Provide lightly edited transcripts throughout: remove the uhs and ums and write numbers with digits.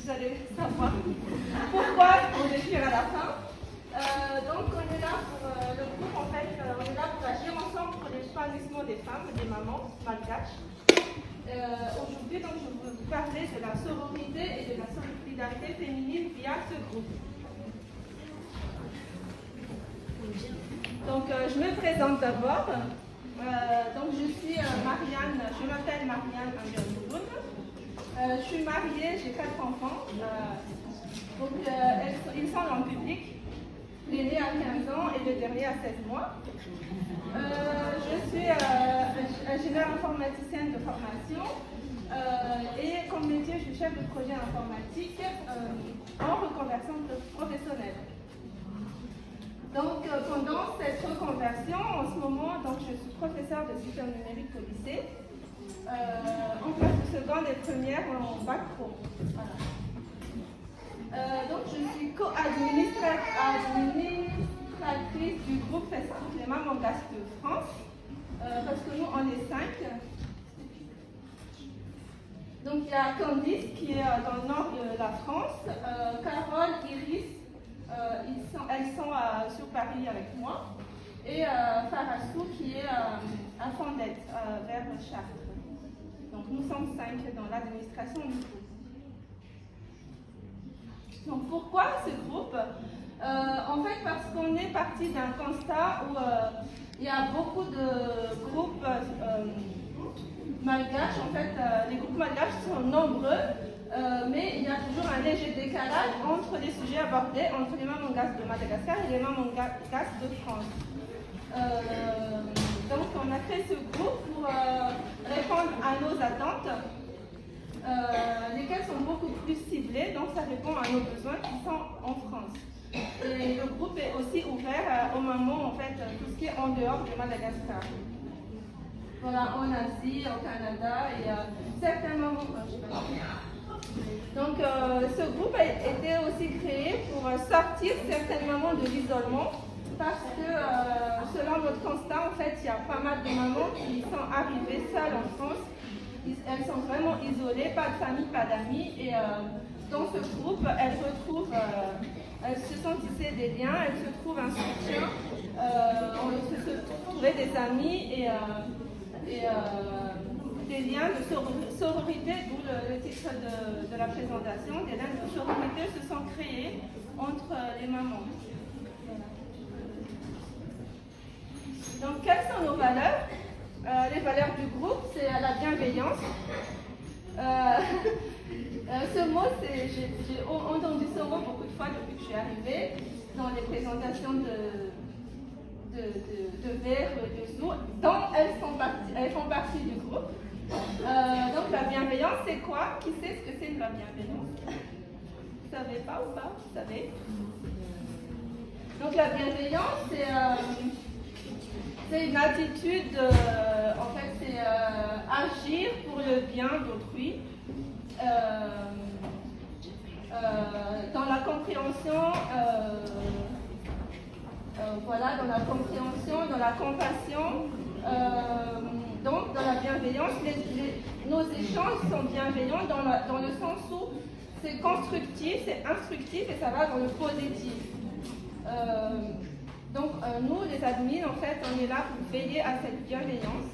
vous allez savoir pourquoi on décrire à la fin. Donc on est là pour le groupe, en fait, on est là pour agir ensemble pour l'épanouissement des femmes, des mamans malgaches. Aujourd'hui, donc, je vais vous parler de la sororité et de la solidarité féminine via ce groupe. Donc je me présente d'abord. Donc je suis Marianne, je m'appelle Marianne Angelmouloun. Je suis mariée, j'ai 4 enfants. Donc ils sont en public. L'aîné a 15 ans et le dernier a 16 mois. Je suis ingénieure informaticienne de formation et comme métier, je suis chef de projet informatique en reconversion professionnelle. Donc pendant cette reconversion, en ce moment, donc, je suis professeure de système numérique au lycée, en classe de seconde et première en bac pro. Voilà. Donc je suis co-administratrice du groupe Facebook Les Mamans Malgaches de France, parce que nous on est 5. Donc il y a Candice qui est dans le nord de la France, Carole, Iris, elles sont sur Paris avec moi, et Farassou qui est à Fondette, vers Chartres. Donc nous sommes 5 dans l'administration du groupe. Donc pourquoi ce groupe? En fait parce qu'on est parti d'un constat où il y a beaucoup de groupes malgaches. En fait, les groupes malgaches sont nombreux, mais il y a toujours un léger décalage entre les sujets abordés entre les Mamans Malgaches de Madagascar et les Mamans Malgaches de France. Donc on a créé ce groupe pour répondre à nos attentes, lesquelles sont beaucoup plus ciblées, donc ça répond à nos besoins qui sont en France. Et le groupe est aussi ouvert aux mamans, en fait, tout ce qui est en dehors de Madagascar. Voilà, en Asie, au Canada et certains mamans. Donc ce groupe a été aussi créé pour sortir certaines mamans de l'isolement, parce que selon notre constat, en fait, il y a pas mal de mamans qui sont arrivées seules en France. Elles sont vraiment isolées, pas de famille, pas d'amis, et dans ce groupe, elles se sont tissées des liens, elles se trouvent un soutien, on se trouvait des amis et des liens de sororité, d'où le titre de la présentation. Des liens de sororité se sont créés entre les mamans. Donc, quelles sont nos valeurs? Les valeurs du groupe, c'est la bienveillance. Ce mot, j'ai entendu ce mot beaucoup de fois depuis que je suis arrivée dans les présentations de verre, de Zoom, dont elles font partie du groupe. Donc la bienveillance, c'est quoi? Qui sait ce que c'est de la bienveillance? Vous savez pas ou pas? Vous savez? Donc la bienveillance, c'est une attitude, en fait, c'est agir pour le bien d'autrui, dans la compréhension, voilà, dans la compréhension, dans la compassion, donc dans la bienveillance. Nos échanges sont bienveillants dans le sens où c'est constructif, c'est instructif et ça va dans le positif. Donc nous, les admins, en fait, on est là pour veiller à cette bienveillance.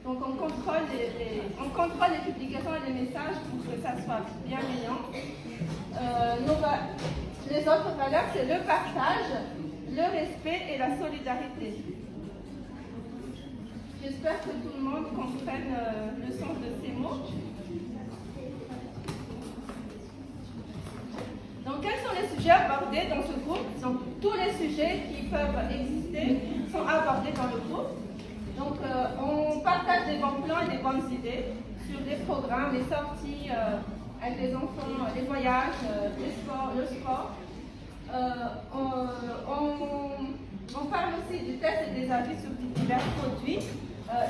Donc on contrôle les publications et les messages pour que ça soit bienveillant. Les autres valeurs, c'est le partage, le respect et la solidarité. J'espère que tout le monde comprenne le sens de ces mots. Donc, quels sont les sujets abordés dans ce groupe? Donc, tous les sujets qui peuvent exister sont abordés dans le groupe. Donc, on partage des bons plans et des bonnes idées sur les programmes, les sorties avec les enfants, les voyages, le sport. On parle aussi du test et des avis sur divers produits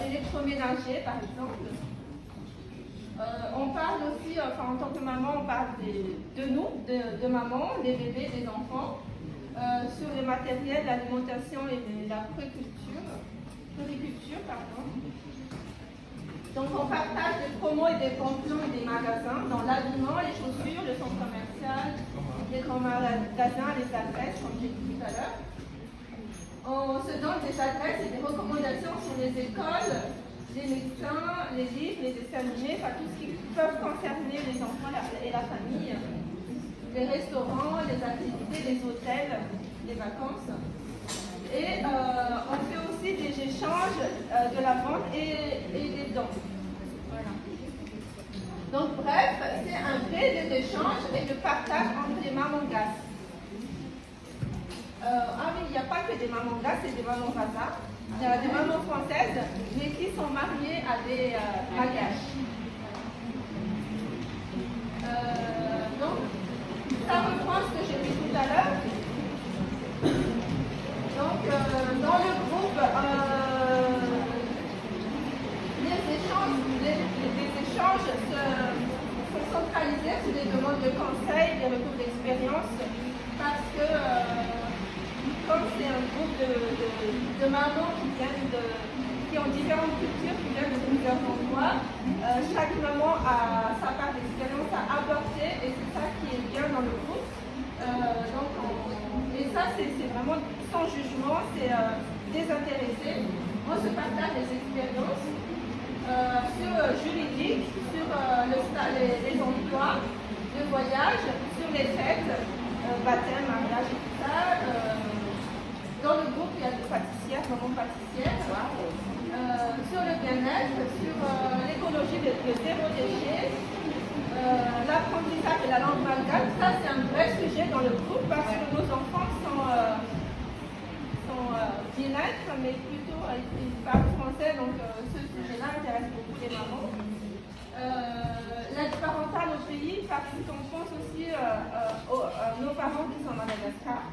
électroménagers, par exemple. On parle aussi, en tant que maman, on parle de nous, de maman, des bébés, des enfants, sur le matériel, l'alimentation et la puriculture. Donc on partage des promos et des bons plans et des magasins dans l'habillement, les chaussures, le centre commercial, les grands magasins, les adresses, comme j'ai dit tout à l'heure. On se donne des adresses et des recommandations sur les écoles, les médecins, les livres, les dessins animés, enfin tout ce qui peut concerner les enfants et la famille, les restaurants, les activités, les hôtels, les vacances. Et on fait aussi des échanges de la vente et des dons. Voilà. Donc bref, c'est un vrai lieu d'échange et de partage entre les mamangas. Ah oui, il n'y a pas que des mamangas, c'est des mamans Raza. Il y a des mamans françaises, mais qui sont mariées à des bagages. Donc, ça reprend ce que j'ai dit tout à l'heure. Donc, dans le groupe, les échanges sont centralisés sur des demandes de conseils, des retours d'expérience, parce que comme c'est un groupe de mamans qui ont différentes cultures, qui viennent de plusieurs endroits, chaque maman a sa part d'expérience à apporter et c'est ça qui est bien dans le groupe. Et ça, c'est vraiment sans jugement, c'est désintéressé. On se partage des expériences sur juridique, sur les emplois, le voyage, sur les fêtes, baptême, mariage et tout ça. Dans le groupe, il y a des pâtissières, mamans pâtissières, sur le bien-être, sur l'écologie, le zéro déchet. L'apprentissage de la langue malgache, ça c'est un vrai sujet dans le groupe parce que nos enfants sont bilingues, mais plutôt ils parlent français, donc ce sujet-là intéresse beaucoup les mamans. L'aide parentale au pays, parce qu'on pense aussi à nos parents qui sont à Madagascar.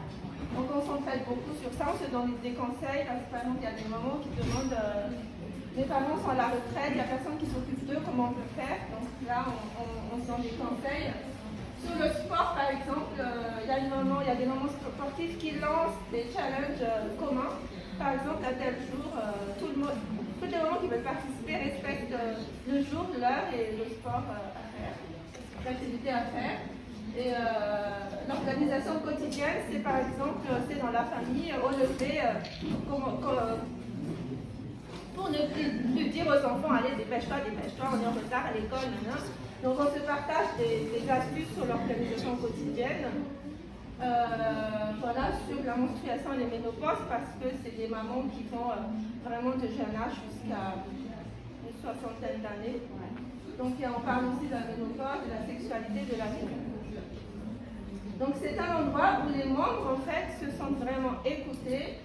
Donc on s'entraide beaucoup sur ça, on se donne des conseils, parce que par exemple il y a des mamans qui demandent les parents sont à la retraite, il n'y a personne qui s'occupe d'eux, comment on peut faire? Donc là, on se donne des conseils. Sur le sport, par exemple, il y a des mamans sportifs qui lancent des challenges communs. Par exemple, à tel jour, toutes les mamans qui veulent participer respectent le jour, l'heure et le sport à faire, l'activité à faire. Et l'organisation quotidienne, c'est par exemple, c'est dans la famille, on le fait pour ne plus dire aux enfants, allez, dépêche-toi, on est en retard à l'école, maintenant. Donc on se partage des astuces sur l'organisation quotidienne. Voilà, sur la menstruation et les ménopauses, parce que c'est des mamans qui font vraiment de jeune âge jusqu'à une soixantaine d'années. Donc on parle aussi de la ménopause, de la sexualité, de la vie. Donc c'est un endroit où les membres en fait se sentent vraiment écoutés,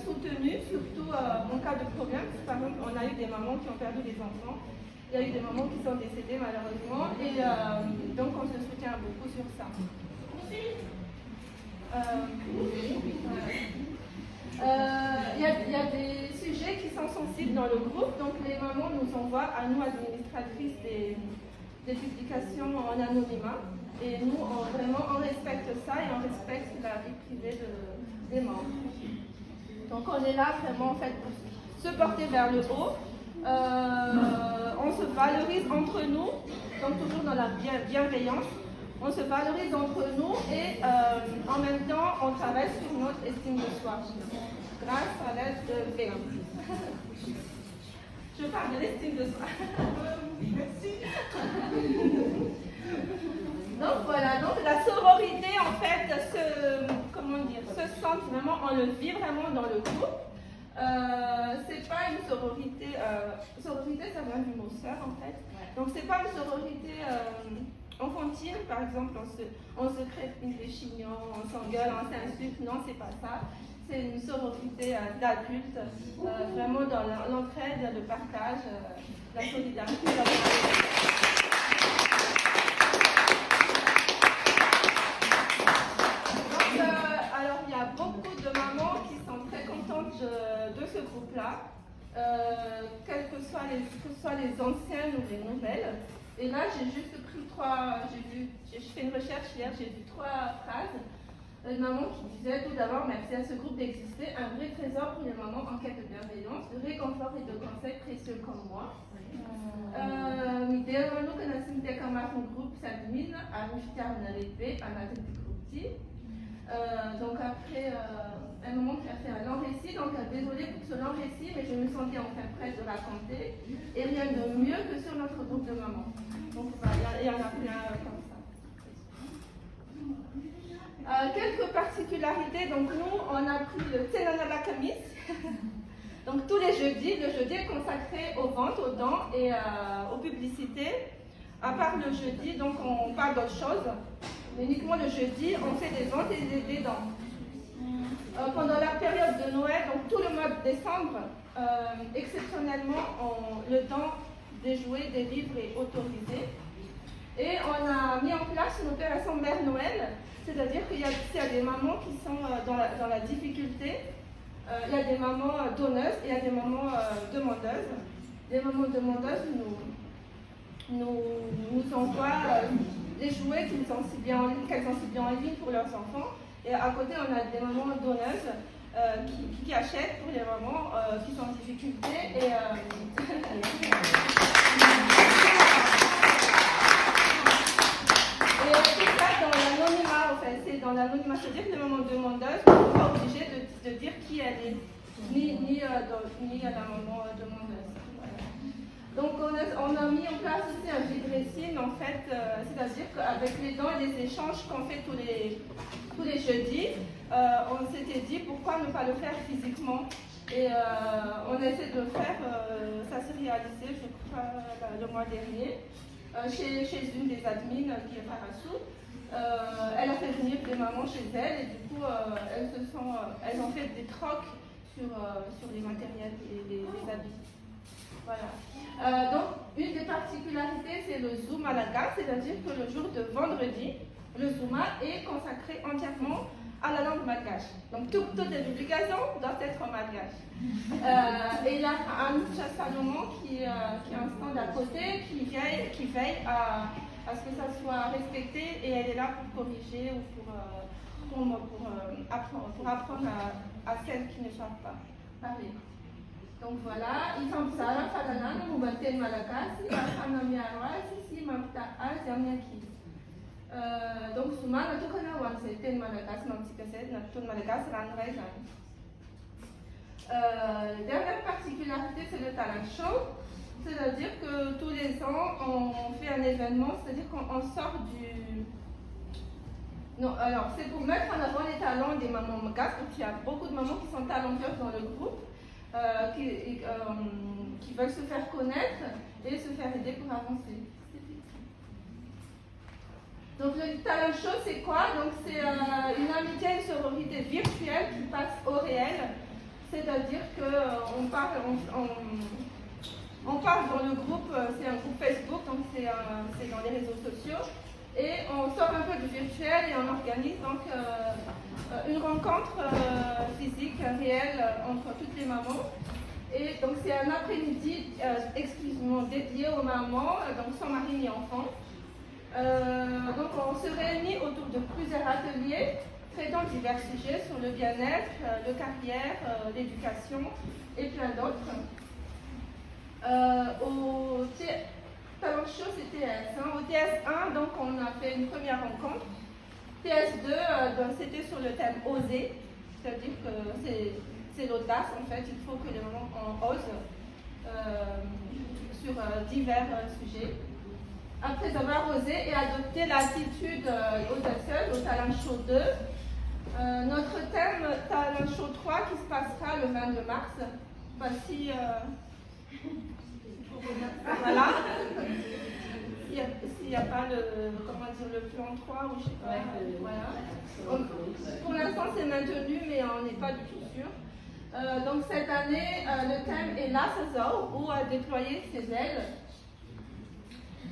soutenus, surtout en cas de problème. Par exemple, on a eu des mamans qui ont perdu des enfants, il y a eu des mamans qui sont décédées malheureusement, et donc on se soutient beaucoup sur ça. Il y a des sujets qui sont sensibles dans le groupe, donc les mamans nous envoient à nous, administratrices, des publications en anonymat, et nous, on respecte ça et on respecte la vie privée des membres. Donc on est là vraiment en fait pour se porter vers le haut. On se valorise entre nous, donc toujours dans la bienveillance. On se valorise entre nous et en même temps on travaille sur notre estime de soi grâce à l'aide de Béa. Je parle de l'estime de soi. Merci. Donc voilà, donc la sororité en fait se sent vraiment, on le vit vraiment dans le groupe. C'est pas une sororité, sororité ça vient du mot sœur en fait. Donc c'est pas une sororité enfantine, par exemple on se crée des chignons, on s'engueule, on s'insulte, non c'est pas ça. C'est une sororité d'adultes, vraiment dans l'entraide, le partage, la solidarité, la alors, il y a beaucoup de mamans qui sont très contentes de ce groupe-là, quels que soient les anciennes ou les nouvelles. Et là, j'ai juste pris j'ai fait une recherche hier, j'ai vu 3 phrases. Une maman qui disait tout d'abord merci à ce groupe d'exister, un vrai trésor pour les mamans en quête de bienveillance, de réconfort et de conseils précieux comme moi. Midero que nasimte kama un groupe s'admine à Muftar Narepe, à la tête du groupe. Donc après un moment qui a fait un long récit, donc désolé pour ce long récit, mais je me sentais enfin prête de raconter, et rien de mieux que sur notre groupe de mamans. Donc il y en a plein comme ça. Quelques particularités, donc nous on a pris le Tsenanala Kamis, donc tous les jeudis, le jeudi est consacré aux ventes, aux dons et aux publicités. À part le jeudi, donc on parle d'autre chose, mais uniquement le jeudi on fait des ventes et des dons. Pendant la période de Noël, donc tout le mois de décembre, exceptionnellement le don des jouets, des livres est autorisé. Et on a mis en place une opération Mère Noël, c'est-à-dire qu'il y a des mamans qui sont dans la difficulté, il y a des mamans donneuses et il y a des mamans demandeuses. Les mamans demandeuses nous envoient des jouets qu'elles ont si bien en ligne pour leurs enfants. Et à côté, on a des mamans donneuses qui achètent pour les mamans qui sont en difficulté. Et tout ça dans l'anonymat, en fait. C'est dans l'anonymat, c'est-à-dire que les mamans demandeuses ne sont pas obligées de dire qui elle est, ni la maman demandeuse. Voilà. Donc on a mis en place aussi un vide-récine, en fait, c'est-à-dire qu'avec les dons et les échanges qu'on fait tous les jeudis, on s'était dit pourquoi ne pas le faire physiquement. Et on essaie de le faire, ça s'est réalisé, je crois, le mois dernier, chez une des admins qui est Parassou. Elle a fait venir des mamans chez elle et du coup, elles ont fait des trocs sur les matériels et les habits. Voilà. Donc, une des particularités, c'est le Zoom à la gare, c'est-à-dire que le jour de vendredi, le Zooma est consacré entièrement à la langue malgache. Donc, toutes les publications doivent être en malgache. Et il y a Anoucha Salomon qui est un stand à côté, qui veille à ce que ça soit respecté et elle est là pour corriger ou pour apprendre à celles qui ne savent pas parler. Donc voilà, ils sont ça, Falanan, Moubatel Malakasi, Afanamiarwasi, si Mamta Azamiaki. Donc Souma, Natukana Wan, c'est Ten Malakas, Mamtikaset, Natun Malakas, Ranrezan. Dernière particularité, c'est le talent show. C'est-à-dire que tous les ans, on fait un événement, c'est-à-dire qu'on sort du... Non, alors, c'est pour mettre en avant les talents des mamans malgaches, parce qu'il y a beaucoup de mamans qui sont talentueuses dans le groupe, qui veulent se faire connaître et se faire aider pour avancer. Donc, le talent show, c'est quoi? Donc, c'est une amitié, une sororité virtuelle qui passe au réel. C'est-à-dire qu'on parle dans le groupe, c'est un groupe Facebook, donc c'est dans les réseaux sociaux, et on sort un peu du virtuel et on organise donc une rencontre physique, réelle, entre toutes les mamans. Et donc c'est un après-midi exclusivement dédié aux mamans, donc sans mari ni enfant. Donc on se réunit autour de plusieurs ateliers traitant divers sujets sur le bien-être, le carrière, l'éducation et plein d'autres. Au talent show, c'était TS1. Au TS1, donc on a fait une première rencontre. TS2, c'était sur le thème oser, c'est-à-dire que c'est l'audace en fait. Il faut que les mamans osent sur divers sujets. Après avoir osé et adopté l'attitude audacieuse au talent show 2, notre thème talent show 3 qui se passera le 22 mars. Voici. Voilà. S'il n'y a pas le plan 3 ou je sais pas. Voilà. Donc, pour l'instant, c'est maintenu, mais on n'est pas du tout sûr. Donc, cette année, le thème est l'Assazor, ou déployer ses ailes.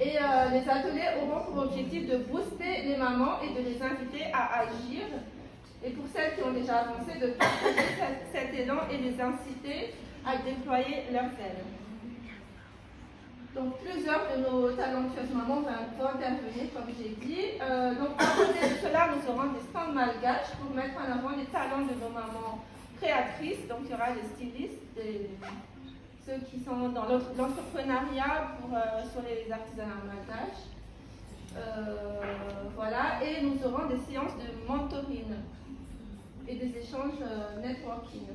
Et les ateliers auront pour objectif de booster les mamans et de les inviter à agir. Et pour celles qui ont déjà avancé, de partager cet élan et les inciter à déployer leurs ailes. Donc plusieurs de nos talentueuses mamans vont intervenir, comme j'ai dit. Donc à côté de cela, nous aurons des stands malgaches pour mettre en avant les talents de nos mamans créatrices. Donc il y aura des stylistes, ceux qui sont dans l'entrepreneuriat sur les artisanats malgaches. Voilà, et nous aurons des séances de mentoring et des échanges networking.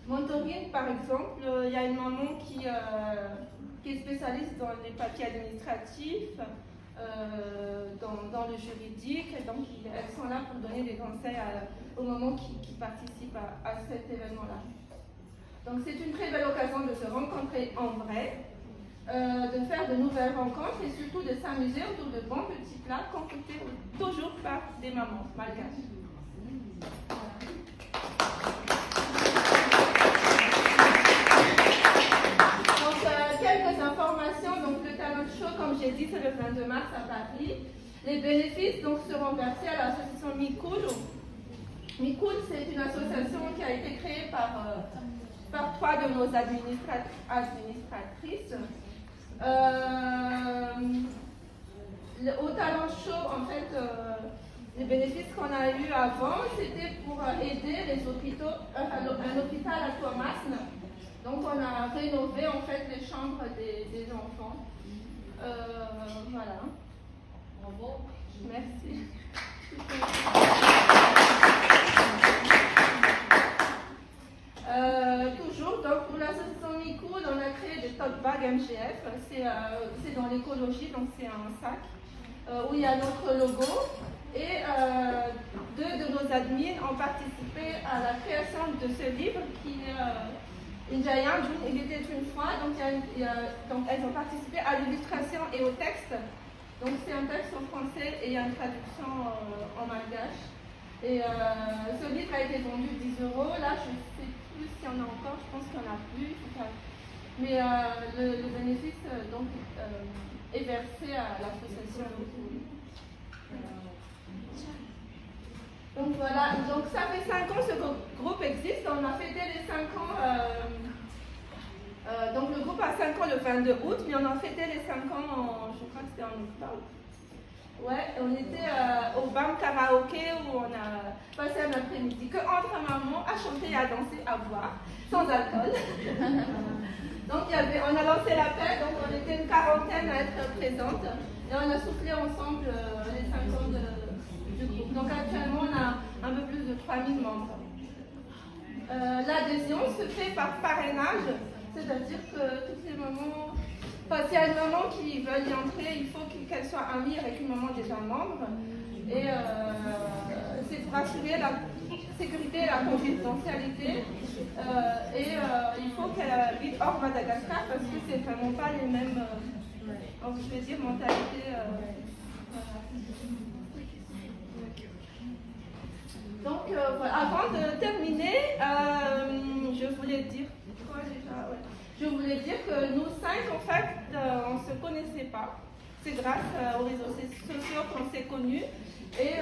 Mentoring, par exemple, il y a une maman qui est spécialiste dans les papiers administratifs, dans le juridique, donc elles sont là pour donner des conseils aux mamans qui participent à cet événement-là. Donc c'est une très belle occasion de se rencontrer en vrai, de faire de nouvelles rencontres et surtout de s'amuser autour de bons petits plats concoctés toujours par des mamans malgaches. Quelques informations. Donc le talent show, comme j'ai dit, c'est le 22 mars à Paris. Les bénéfices donc seront versés à l'association Mikul. Mikul, c'est une association qui a été créée par 3 de nos administratrices. Au talent show, en fait, les bénéfices qu'on a eu avant, c'était pour aider les hôpitaux, un hôpital à Thomasne. Donc on a rénové en fait les chambres des enfants. Voilà. Bravo. Merci. Toujours, donc pour l'association Mikul, on a créé des tote bags MGF. C'est dans l'écologie, donc c'est un sac où il y a notre logo. Et 2 de nos admins ont participé à la création de ce livre qui est Injaya, il était une fois, donc elles ont participé à l'illustration et au texte. Donc c'est un texte en français et il y a une traduction en malgache. Et ce livre a été vendu 10 €. Là, je ne sais plus s'il y en a encore, je pense qu'il n'y en a plus. Mais le bénéfice est versé à l'association. Donc voilà, donc ça fait 5 ans que ce groupe existe, on a fêté les 5 ans, donc le groupe a 5 ans le 22 août, mais on a fêté les 5 ans, je crois que c'était en octobre. Ouais, on était au BAM Karaoké où on a passé un après-midi que entre mamans à chanter, à danser, à boire, sans alcool. Donc on a lancé l'appel, donc on était une quarantaine à être présentes et on a soufflé ensemble les 5 ans du groupe. Donc actuellement on a un peu plus de 3000 membres. L'adhésion se fait par parrainage, c'est-à-dire que toutes les mamans, s'il y a une maman qui veut y entrer, il faut qu'elle soit amie avec une maman déjà membre. Et c'est pour assurer la sécurité et la confidentialité. Il faut qu'elle habite hors Madagascar parce que c'est vraiment pas les mêmes, je vais dire, mentalités. Donc, voilà. Avant de terminer, je voulais dire quoi déjà? Ouais. Je voulais dire que nous 5, en fait, on ne se connaissait pas. C'est grâce aux réseaux sociaux qu'on s'est connus. Et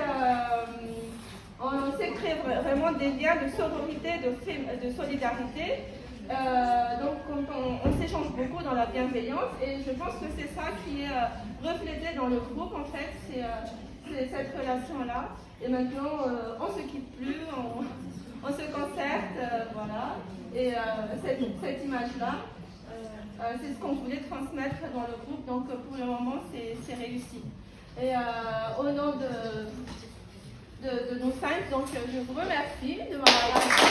on s'est créé vraiment des liens de sororité, de solidarité. Donc on s'échange beaucoup dans la bienveillance et je pense que c'est ça qui est reflété dans le groupe en fait, c'est cette relation-là. Et maintenant on se quitte plus, on se concerte, voilà. Et cette image-là, c'est ce qu'on voulait transmettre dans le groupe, donc pour le moment c'est réussi. Et au nom de nos 5, donc je vous remercie de m'avoir invité.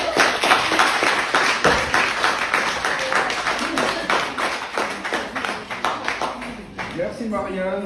Merci Marianne.